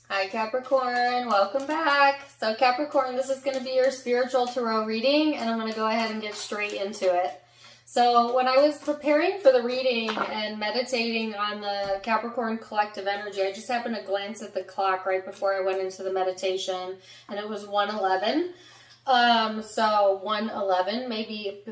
Hi Capricorn, welcome back. So Capricorn, this is going to be your spiritual tarot reading, and I'm going to go ahead and get straight into it. So when I was preparing for the reading and meditating on the Capricorn collective energy, I just happened to glance at the clock right before I went into the meditation, and it was 1:11. So 1:11 may be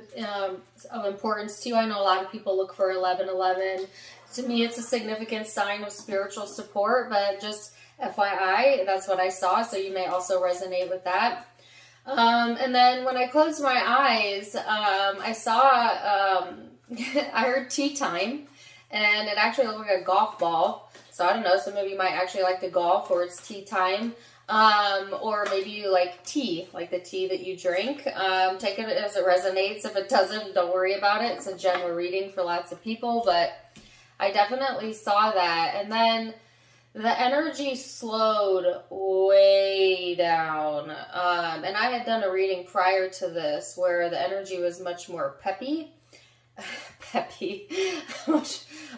of importance to you. I know a lot of people look for 11:11. To me, it's a significant sign of spiritual support, but just FYI, that's what I saw, so you may also resonate with that. And then when I closed my eyes, I saw, I heard tea time, and it actually looked like a golf ball. So I don't know, some of you might actually like to golf, or it's tea time. Or maybe you like tea, like the tea that you drink. Take it as it resonates. If it doesn't, don't worry about it. It's a general reading for lots of people, but I definitely saw that. And then the energy slowed way down. And I had done a reading prior to this where the energy was much more peppy,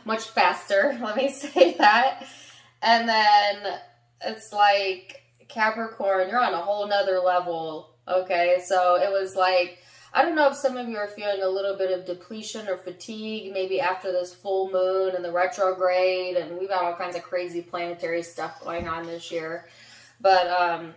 much faster. Let me say that. And then it's like, Capricorn, you're on a whole nother level. Okay. So it was like, I don't know if some of you are feeling a little bit of depletion or fatigue, maybe after this full moon and the retrograde, and we've got all kinds of crazy planetary stuff going on this year. But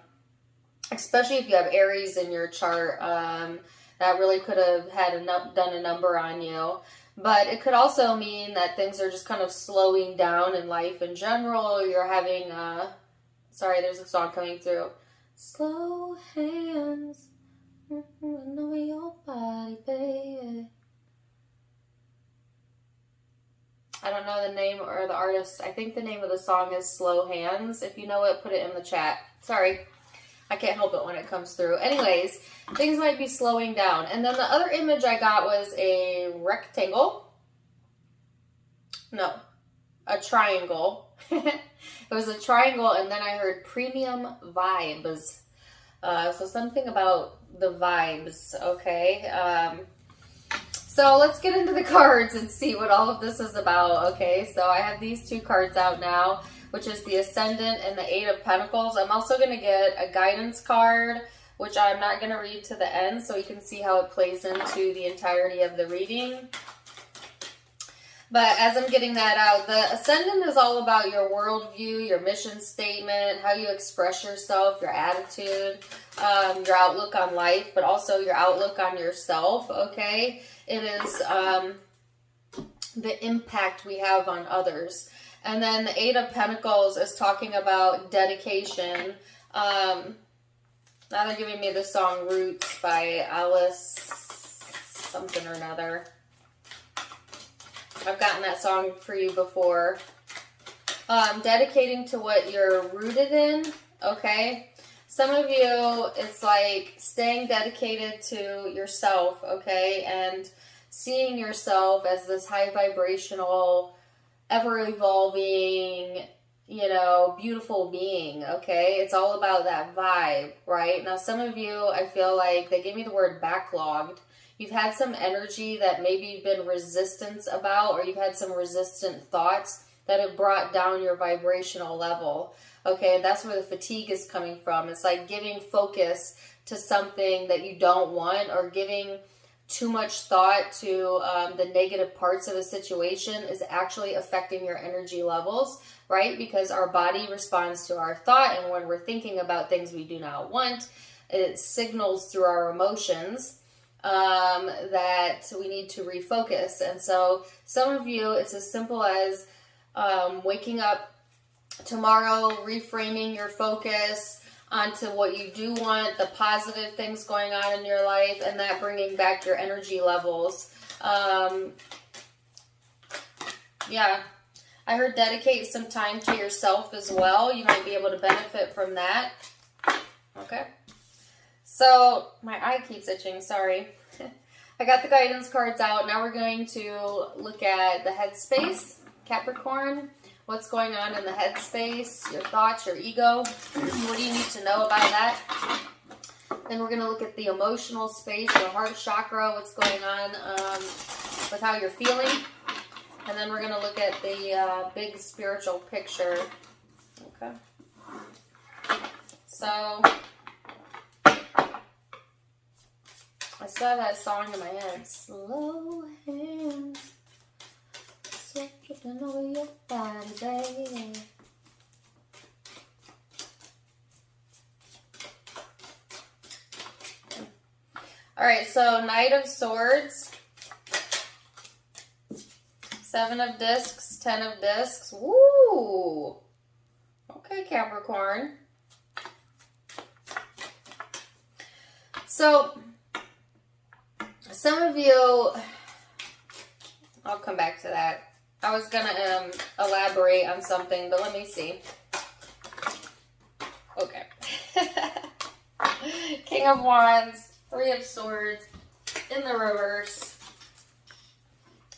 especially if you have Aries in your chart, that really could have had done a number on you. But it could also mean that things are just kind of slowing down in life in general. You're having, sorry, there's a song coming through. Slow hands. Know your body, baby. I don't know the name or the artist. I think the name of the song is Slow Hands. If you know it, put it in the chat. Sorry, I can't help it when it comes through. Anyways, things might be slowing down. And then the other image I got was a rectangle. No, a triangle. It was a triangle, and then I heard premium vibes. So something about the vibes, okay? So let's get into the cards and see what all of this is about, okay? So I have these two cards out now, which is the Ascendant and the Eight of Pentacles. I'm also going to get a guidance card, which I'm not going to read to the end, so you can see how it plays into the entirety of the reading. But as I'm getting that out, the Ascendant is all about your worldview, your mission statement, how you express yourself, your attitude, your outlook on life, but also your outlook on yourself, okay? It is the impact we have on others. And then the Eight of Pentacles is talking about dedication. Now they're giving me the song Roots by Alice something or another. I've gotten that song for you before. Dedicating to what you're rooted in, okay? Some of you, it's like staying dedicated to yourself, okay? And seeing yourself as this high vibrational, ever-evolving, beautiful being, okay? It's all about that vibe, right? Now, some of you, I feel like they gave me the word backlogged. You've had some energy that maybe you've been resistant about, or you've had some resistant thoughts that have brought down your vibrational level. Okay, that's where the fatigue is coming from. It's like giving focus to something that you don't want, or giving too much thought to the negative parts of a situation is actually affecting your energy levels, right? Because our body responds to our thought, and when we're thinking about things we do not want, it signals through our emotions that we need to refocus. And so some of you, it's as simple as waking up tomorrow, reframing your focus onto what you do want, the positive things going on in your life, and that bringing back your energy levels. Yeah, I heard dedicate some time to yourself as well. You might be able to benefit from that. Okay. So, my eye keeps itching, sorry. I got the guidance cards out. Now we're going to look at the headspace, Capricorn. What's going on in the headspace, your thoughts, your ego. What do you need to know about that? Then we're going to look at the emotional space, your heart chakra, what's going on with how you're feeling. And then we're going to look at the big spiritual picture. Okay. So I still have that song in my head. Slow hands, slipping over your body, baby. All right, so Knight of Swords, 7 of Discs, 10 of Discs. Woo! Okay, Capricorn. So, some of you, I'll come back to that. I was going to elaborate on something, but let me see. Okay. King of Wands, 3 of Swords in the reverse.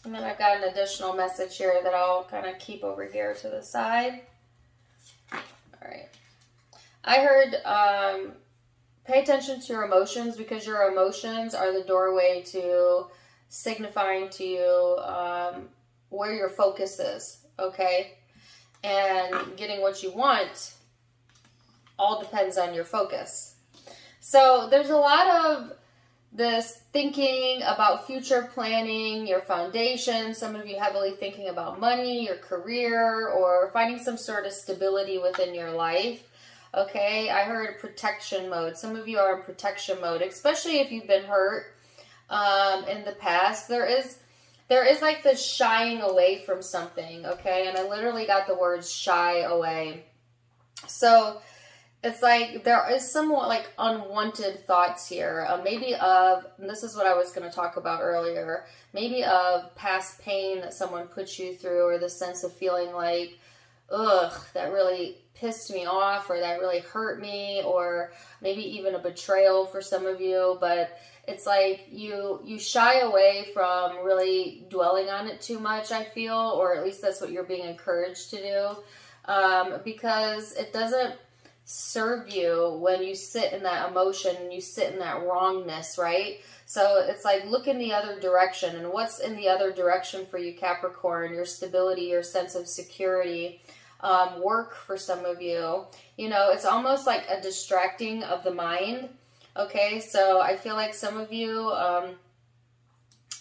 And then I've got an additional message here that I'll kind of keep over here to the side. All right. I heard pay attention to your emotions, because your emotions are the doorway to signifying to you where your focus is, okay? And getting what you want all depends on your focus. So there's a lot of this thinking about future planning, your foundation. Some of you heavily thinking about money, your career, or finding some sort of stability within your life. Okay, I heard protection mode. Some of you are in protection mode, especially if you've been hurt in the past. There is like this shying away from something, okay? And I literally got the words shy away. So it's like there is somewhat like unwanted thoughts here. Maybe of, and this is what I was going to talk about earlier, maybe of past pain that someone put you through, or the sense of feeling like, ugh, that really pissed me off, or that really hurt me, or maybe even a betrayal for some of you. But it's like you shy away from really dwelling on it too much, I feel, or at least that's what you're being encouraged to do, because it doesn't serve you when you sit in that emotion and you sit in that wrongness, right? So it's like, look in the other direction. And what's in the other direction for you, Capricorn? Your stability, your sense of security, work for some of you. You know, it's almost like a distracting of the mind. Okay, so I feel like some of you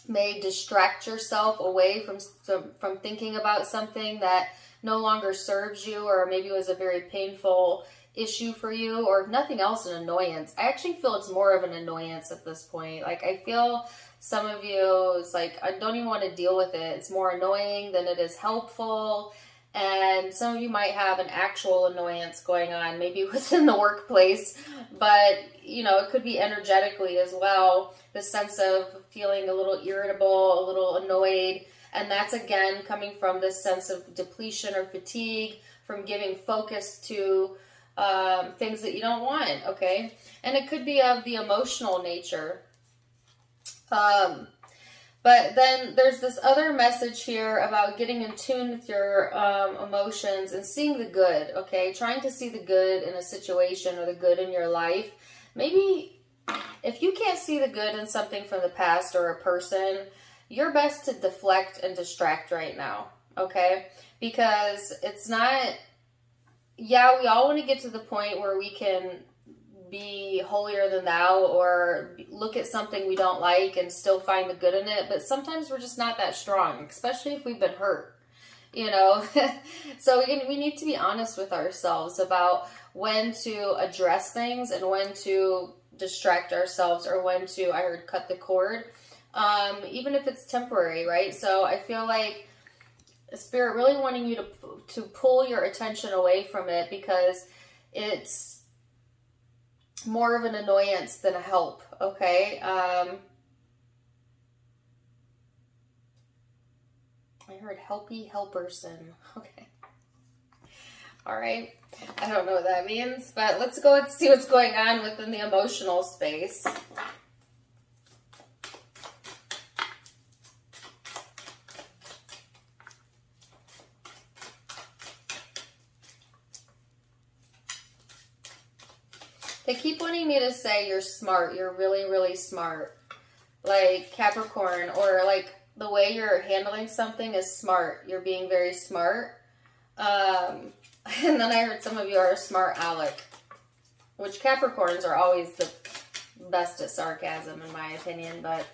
may distract yourself away from thinking about something that no longer serves you, or maybe was a very painful issue for you, or if nothing else, an annoyance. I actually feel it's more of an annoyance at this point. Like, I feel some of you, it's like, I don't even want to deal with it. It's more annoying than it is helpful. And some of you might have an actual annoyance going on, maybe within the workplace, but, you know, it could be energetically as well. The sense of feeling a little irritable, a little annoyed. And that's, again, coming from this sense of depletion or fatigue, from giving focus to things that you don't want, okay? And it could be of the emotional nature. But then there's this other message here about getting in tune with your emotions and seeing the good, okay? Trying to see the good in a situation, or the good in your life. Maybe if you can't see the good in something from the past or a person, you're best to deflect and distract right now, okay? Because it's not, yeah, we all want to get to the point where we can be holier than thou, or look at something we don't like and still find the good in it. But sometimes we're just not that strong, especially if we've been hurt, you know. So we need to be honest with ourselves about when to address things and when to distract ourselves, or when to, I heard, cut the cord, even if it's temporary, right? So I feel like Spirit really wanting you to pull your attention away from it, because it's more of an annoyance than a help, okay? I heard helpy helperson. Okay. All right. I don't know what that means, but let's go and see what's going on within the emotional space. They keep wanting me to say you're smart. You're really, really smart. Like Capricorn, or like the way you're handling something is smart. You're being very smart. And then I heard some of you are a smart aleck. which Capricorns are always the best at sarcasm in my opinion, but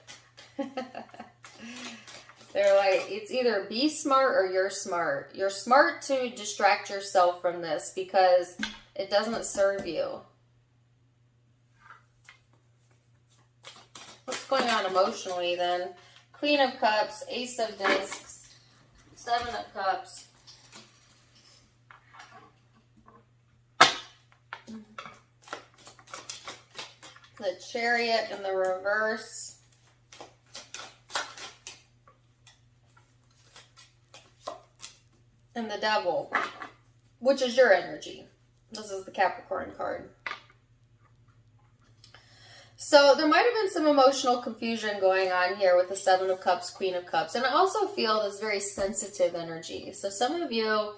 they're like, it's either be smart or you're smart. You're smart to distract yourself from this because it doesn't serve you. What's going on emotionally then? Queen of Cups, Ace of Discs, Seven of Cups. The Chariot in the reverse. And the Devil, which is your energy. This is the Capricorn card. So there might have been some emotional confusion going on here with the Seven of Cups, Queen of Cups. And I also feel this very sensitive energy. So some of you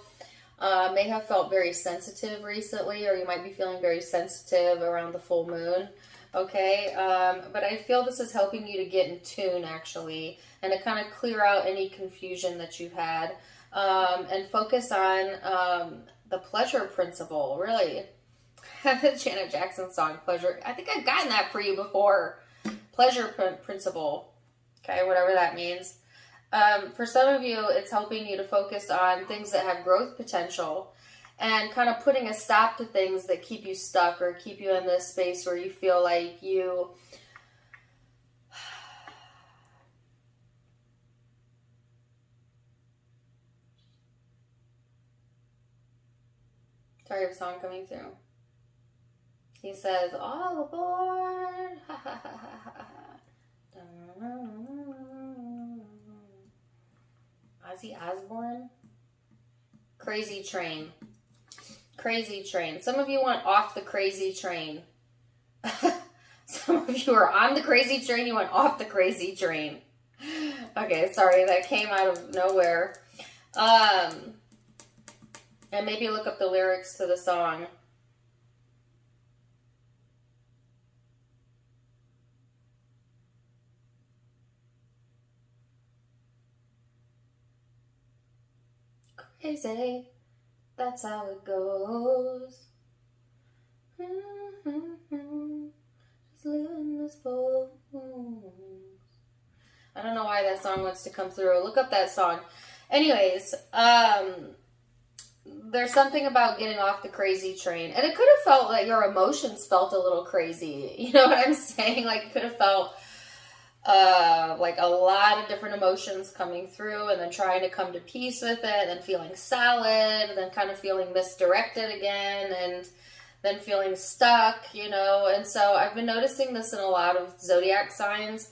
may have felt very sensitive recently, or you might be feeling very sensitive around the full moon. Okay, but I feel this is helping you to get in tune, actually, and to kind of clear out any confusion that you've had, and focus on the pleasure principle, really. The Janet Jackson song, Pleasure. I think I've gotten that for you before. Pleasure principle. Okay, whatever that means. For some of you, it's helping you to focus on things that have growth potential, and kind of putting a stop to things that keep you stuck or keep you in this space where you feel like you sorry, a song coming through. He says, all aboard. Ozzy Osbourne. Crazy Train. Crazy Train. Some of you went off the crazy train. Some of you are on the crazy train. You went off the crazy train. Okay, sorry. That came out of nowhere. And maybe look up the lyrics to the song. Crazy. That's how it goes. Just living this boat. I don't know why that song wants to come through. Look up that song. Anyways, there's something about getting off the crazy train. And it could have felt like your emotions felt a little crazy. You know what I'm saying? Like it could have felt like a lot of different emotions coming through, and then trying to come to peace with it, and then feeling solid, and then kind of feeling misdirected again, and then feeling stuck, you know. And so I've been noticing this in a lot of zodiac signs,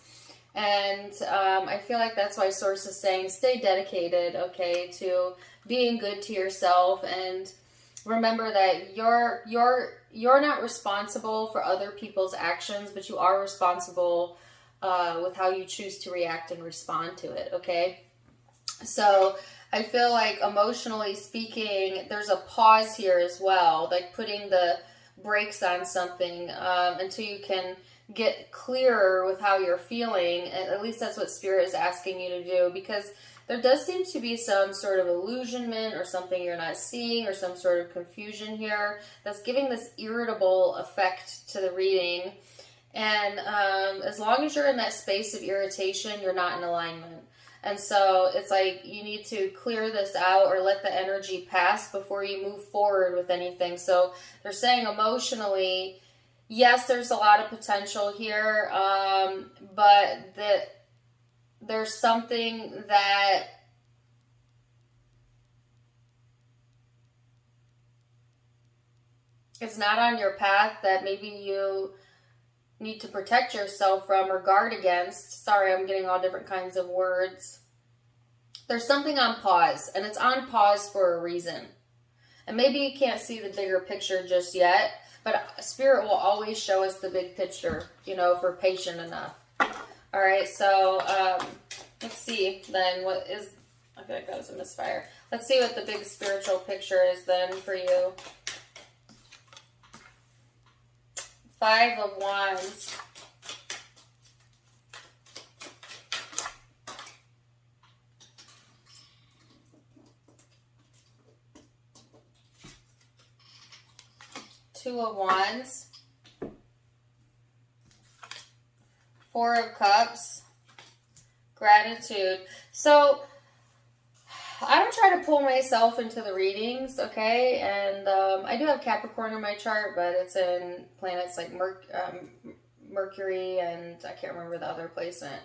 and I feel like that's why Source is saying stay dedicated, okay, to being good to yourself, and remember that you're not responsible for other people's actions, but you are responsible with how you choose to react and respond to it, okay? So I feel like emotionally speaking, there's a pause here as well, like putting the brakes on something until you can get clearer with how you're feeling. And at least that's what Spirit is asking you to do, because there does seem to be some sort of illusionment or something you're not seeing, or some sort of confusion here that's giving this irritable effect to the reading. And as long as you're in that space of irritation, you're not in alignment. And so it's like you need to clear this out or let the energy pass before you move forward with anything. So they're saying emotionally, yes, there's a lot of potential here, but there's something that is not on your path that maybe you need to protect yourself from or guard against. Sorry, I'm getting all different kinds of words. There's something on pause, and it's on pause for a reason. And maybe you can't see the bigger picture just yet, but Spirit will always show us the big picture, you know, if we're patient enough. All right, so let's see then what is, I feel like that was a misfire. Let's see what the big spiritual picture is then for you. 5 of Wands. Two of Wands, Four of Cups, gratitude. So I don't try to pull myself into the readings, okay? And I do have Capricorn in my chart, but it's in planets like Mercury, and I can't remember the other placement.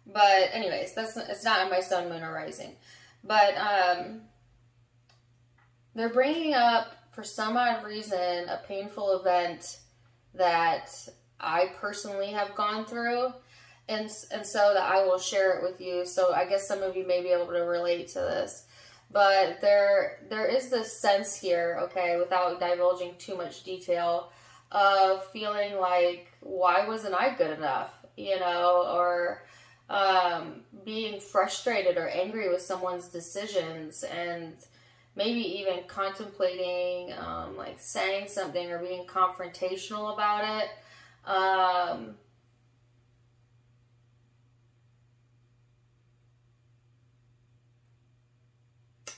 But anyways, it's not in my sun, moon, or rising. But they're bringing up, for some odd reason, a painful event that I personally have gone through. And so that I will share it with you. So I guess some of you may be able to relate to this. But there is this sense here, okay, without divulging too much detail, of feeling like, why wasn't I good enough? You know, or being frustrated or angry with someone's decisions, and maybe even contemplating like saying something or being confrontational about it.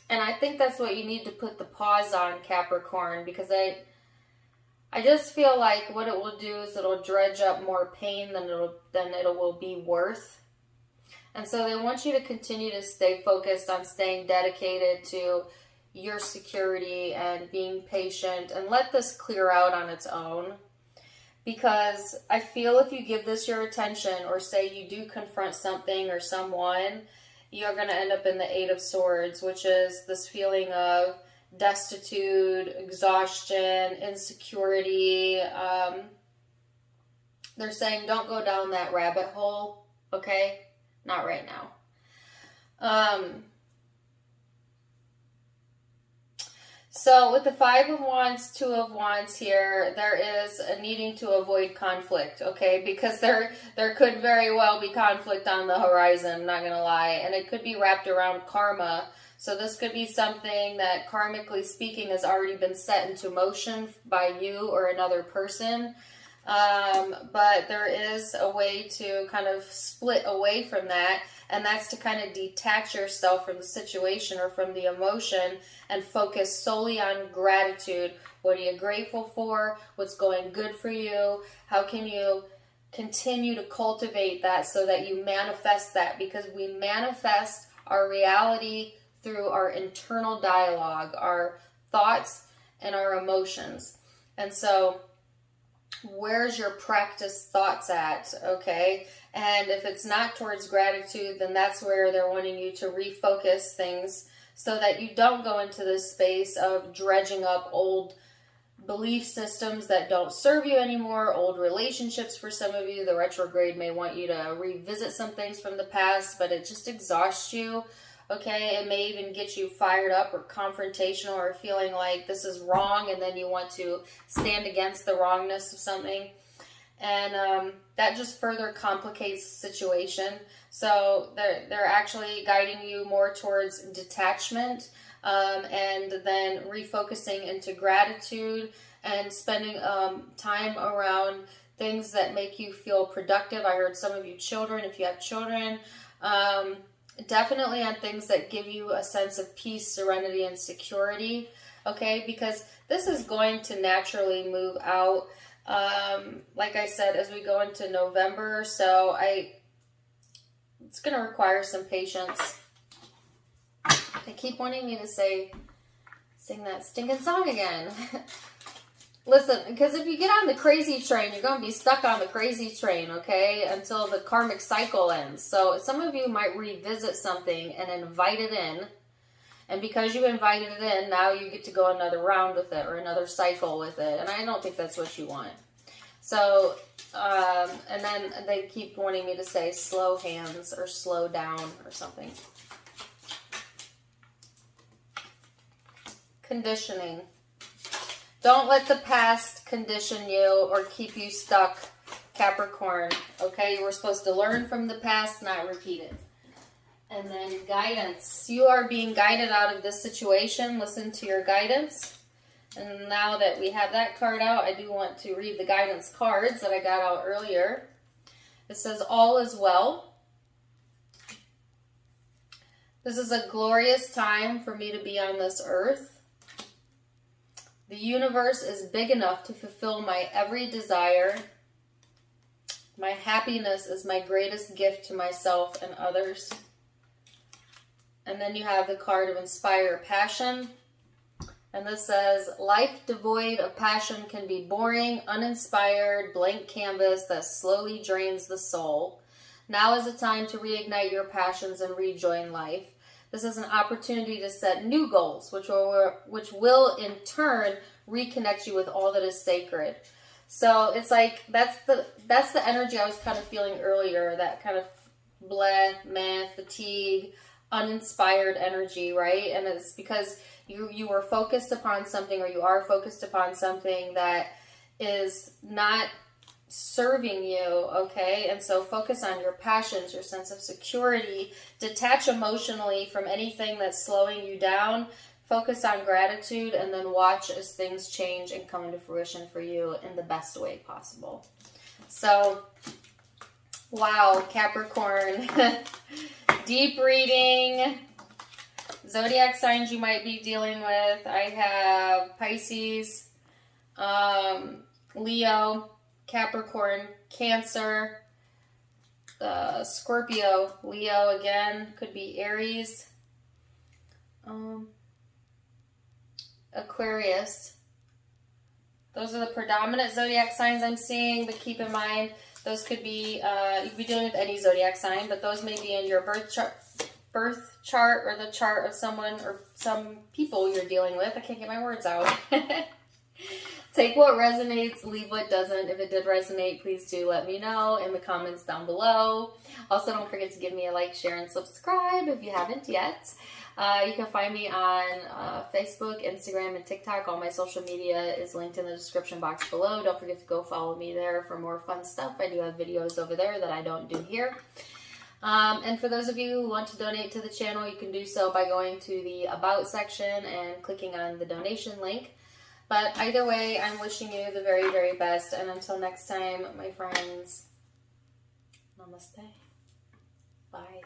And I think that's what you need to put the pause on, Capricorn, because I just feel like what it will do is it'll dredge up more pain than it will be worth. And so they want you to continue to stay focused on staying dedicated to your security and being patient, and let this clear out on its own. Because I feel if you give this your attention, or say you do confront something or someone, you're going to end up in the Eight of Swords, which is this feeling of destitute, exhaustion, insecurity. They're saying don't go down that rabbit hole, okay? Not right now. So with the Five of Wands, Two of Wands here, there is a needing to avoid conflict, okay? Because there could very well be conflict on the horizon, I'm not going to lie. And it could be wrapped around karma. So this could be something that, karmically speaking, has already been set into motion by you or another person. But there is a way to kind of split away from that, and that's to kind of detach yourself from the situation or from the emotion and focus solely on gratitude. What are you grateful for? What's going good for you? How can you continue to cultivate that so that you manifest that? Because we manifest our reality through our internal dialogue, our thoughts and our emotions. And so where's your practice thoughts at, okay? And if it's not towards gratitude, then that's where they're wanting you to refocus things so that you don't go into this space of dredging up old belief systems that don't serve you anymore, old relationships for some of you. The retrograde may want you to revisit some things from the past, but it just exhausts you, okay? It may even get you fired up or confrontational or feeling like this is wrong, and then you want to stand against the wrongness of something. And that just further complicates the situation. So they're actually guiding you more towards detachment, and then refocusing into gratitude and spending time around things that make you feel productive. I heard some of you children, if you have children, definitely on things that give you a sense of peace, serenity, and security, okay? Because this is going to naturally move out, like I said, as we go into November. So it's going to require some patience. They keep wanting me to sing that stinking song again. Listen, because if you get on the crazy train, you're going to be stuck on the crazy train, okay, until the karmic cycle ends. So some of you might revisit something and invite it in. And because you invited it in, now you get to go another round with it or another cycle with it. And I don't think that's what you want. So, and then they keep wanting me to say slow hands or slow down or something. Conditioning. Don't let the past condition you or keep you stuck, Capricorn. Okay, you were supposed to learn from the past, not repeat it. And then guidance. You are being guided out of this situation. Listen to your guidance. And now that we have that card out, I do want to read the guidance cards that I got out earlier. It says, all is well. This is a glorious time for me to be on this earth. The universe is big enough to fulfill my every desire. My happiness is my greatest gift to myself and others. And then you have the card of Inspire Passion. And this says, life devoid of passion can be boring, uninspired, blank canvas that slowly drains the soul. Now is the time to reignite your passions and rejoin life. This is an opportunity to set new goals, which will in turn reconnect you with all that is sacred. So it's like, that's the energy I was kind of feeling earlier, that kind of blah, meh, fatigue, uninspired energy, right? And it's because you were focused upon something, or you are focused upon something that is not serving you, okay? And so focus on your passions, your sense of security, detach emotionally from anything that's slowing you down, focus on gratitude, and then watch as things change and come into fruition for you in the best way possible. So, wow, Capricorn. Deep reading. Zodiac signs you might be dealing with. I have Pisces, Leo, Capricorn, Cancer, Scorpio, Leo again, could be Aries, Aquarius. Those are the predominant zodiac signs I'm seeing, but keep in mind, those could be, you could be dealing with any zodiac sign, but those may be in your birth chart or the chart of someone or some people you're dealing with. I can't get my words out. Take what resonates, leave what doesn't. If it did resonate, please do let me know in the comments down below. Also, don't forget to give me a like, share, and subscribe if you haven't yet. You can find me on Facebook, Instagram, and TikTok. All my social media is linked in the description box below. Don't forget to go follow me there for more fun stuff. I do have videos over there that I don't do here. And for those of you who want to donate to the channel, you can do so by going to the About section and clicking on the donation link. But either way, I'm wishing you the very, very best. And until next time, my friends, namaste. Bye.